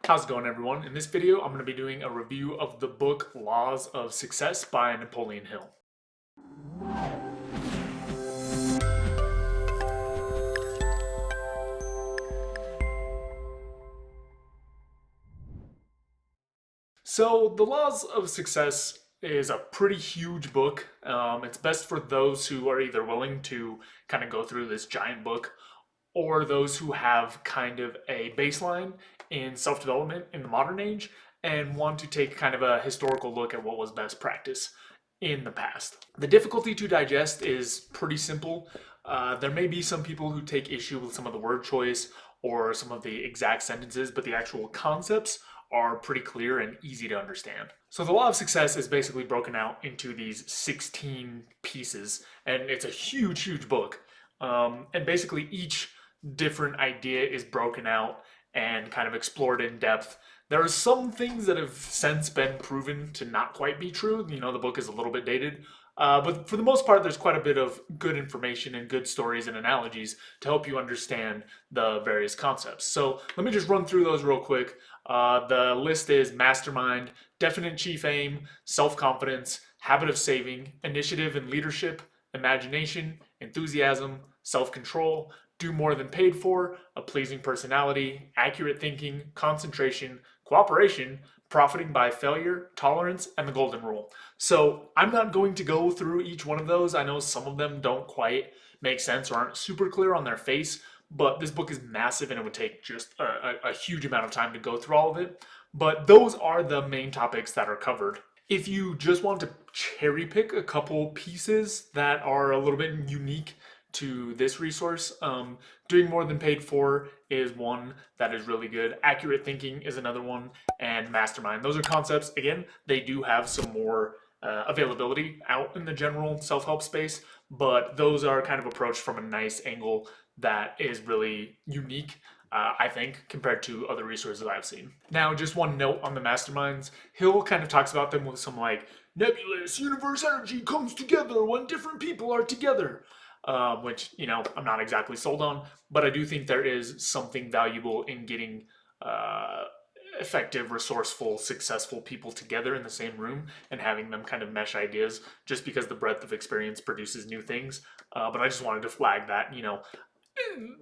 How's it going, everyone? In this video, I'm going to be doing a review of the book Laws of Success by Napoleon Hill. So, The Laws of Success is a pretty huge book. It's best for those who are either willing to kind of go through this giant book or those who have kind of a baseline in self development in the modern age and want to take kind of a historical look at what was best practice in the past. The difficulty to digest is pretty simple. There may be some people who take issue with some of the word choice or some of the exact sentences, but the actual concepts are pretty clear and easy to understand. So the law of success is basically broken out into these 16 pieces, and it's a huge, huge book. And basically each different idea is broken out and kind of explored in depth. There are some things that have since been proven to not quite be true. You know, the book is a little bit dated. But for the most part, there's quite a bit of good information and good stories and analogies to help you understand the various concepts. So let me just run through those real quick. The list is mastermind, definite chief aim, self-confidence, habit of saving, initiative and leadership, imagination, enthusiasm, self-control, do more than paid for, a pleasing personality, accurate thinking, concentration, cooperation, profiting by failure, tolerance, and the golden rule. So I'm not going to go through each one of those. I know some of them don't quite make sense or aren't super clear on their face, but this book is massive and it would take just a huge amount of time to go through all of it. But those are the main topics that are covered. If you just want to cherry pick a couple pieces that are a little bit unique to this resource, doing more than paid for is one that is really good. Accurate thinking is another one, and mastermind. Those are concepts. Again, they do have some more availability out in the general self-help space, but those are kind of approached from a nice angle that is really unique, I think, compared to other resources I've seen. Now, just one note on the masterminds. Hill kind of talks about them with some like nebulous universe energy comes together when different people are together. Which, you know, I'm not exactly sold on, but I do think there is something valuable in getting effective, resourceful, successful people together in the same room and having them kind of mesh ideas just because the breadth of experience produces new things. But I just wanted to flag that, you know,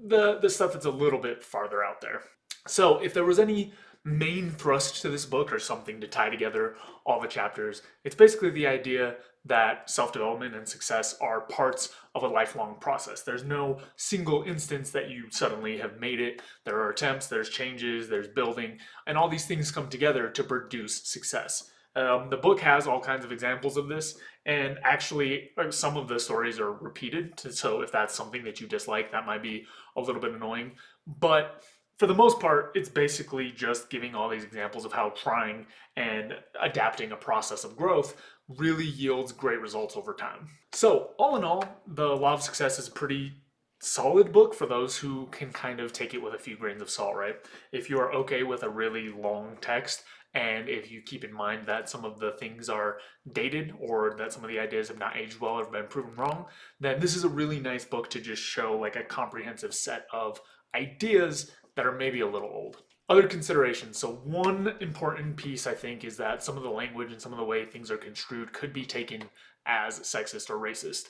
the stuff that's a little bit farther out there. So if there was any main thrust to this book or something to tie together all the chapters, it's basically the idea that self-development and success are parts of a lifelong process. There's no single instance that you suddenly have made it. There are attempts, there's changes, there's building, and all these things come together to produce success. The book has all kinds of examples of this, and actually some of the stories are repeated, so if that's something that you dislike, that might be a little bit annoying. But for the most part, it's basically just giving all these examples of how trying and adapting a process of growth really yields great results over time. So, all in all, The Law of Success is a pretty solid book for those who can kind of take it with a few grains of salt, right? If you are okay with a really long text, and if you keep in mind that some of the things are dated or that some of the ideas have not aged well or have been proven wrong, then this is a really nice book to just show like a comprehensive set of ideas that are maybe a little old. Other considerations. So one important piece, I think, is that some of the language and some of the way things are construed could be taken as sexist or racist.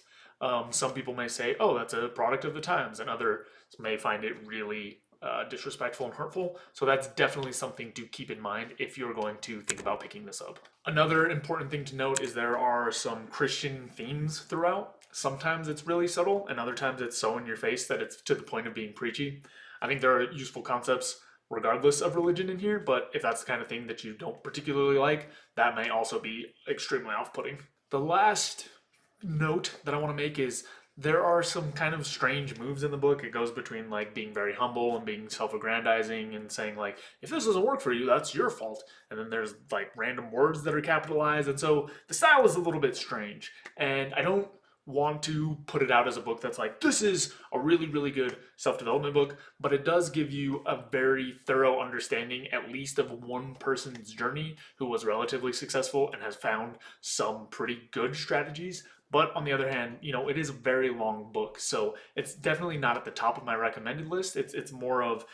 Some people may say, oh, that's a product of the times, and others may find it really disrespectful and hurtful. So that's definitely something to keep in mind if you're going to think about picking this up. Another important thing to note is there are some Christian themes throughout. Sometimes it's really subtle, and other times it's so in your face that it's to the point of being preachy. I think there are useful concepts regardless of religion in here, but if that's the kind of thing that you don't particularly like, that may also be extremely off-putting. The last note that I want to make is there are some kind of strange moves in the book. It goes between like being very humble and being self-aggrandizing and saying like, if this doesn't work for you, that's your fault. And then there's like random words that are capitalized. And so the style is a little bit strange. And I don't want to put it out as a book that's like, this is a really, really good self-development book, but it does give you a very thorough understanding, at least of one person's journey who was relatively successful and has found some pretty good strategies. But on the other hand, you know, it is a very long book, so it's definitely not at the top of my recommended list. It's more of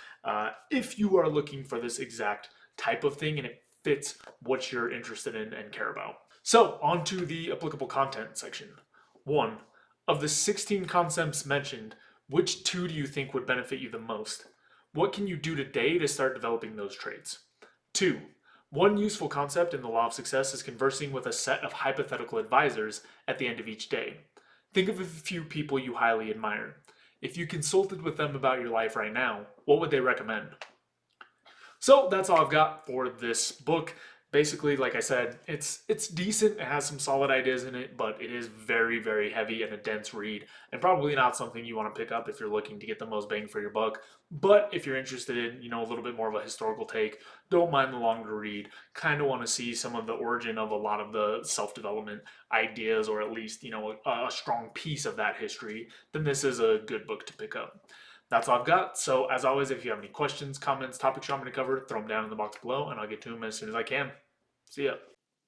if you are looking for this exact type of thing and it fits what you're interested in and care about. So, on to the applicable content section. 1. Of the 16 concepts mentioned, which 2 do you think would benefit you the most? What can you do today to start developing those traits? 2. One useful concept in the law of success is conversing with a set of hypothetical advisors at the end of each day. Think of a few people you highly admire. If you consulted with them about your life right now, what would they recommend? So that's all I've got for this book. Basically, like I said, it's decent. It has some solid ideas in it, but it is very, very heavy and a dense read, and probably not something you want to pick up if you're looking to get the most bang for your buck. But if you're interested in, a little bit more of a historical take, don't mind the longer read. Kind of want to see some of the origin of a lot of the self-development ideas, or at least, a strong piece of that history, then this is a good book to pick up. That's all I've got. So, as always, if you have any questions, comments, topics you want me to cover, throw them down in the box below and I'll get to them as soon as I can. See ya.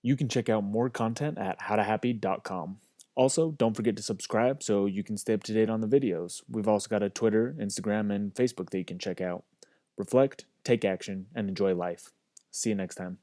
You can check out more content at howtohappy.com. Also, don't forget to subscribe so you can stay up to date on the videos. We've also got a Twitter, Instagram, and Facebook that you can check out. Reflect, take action, and enjoy life. See you next time.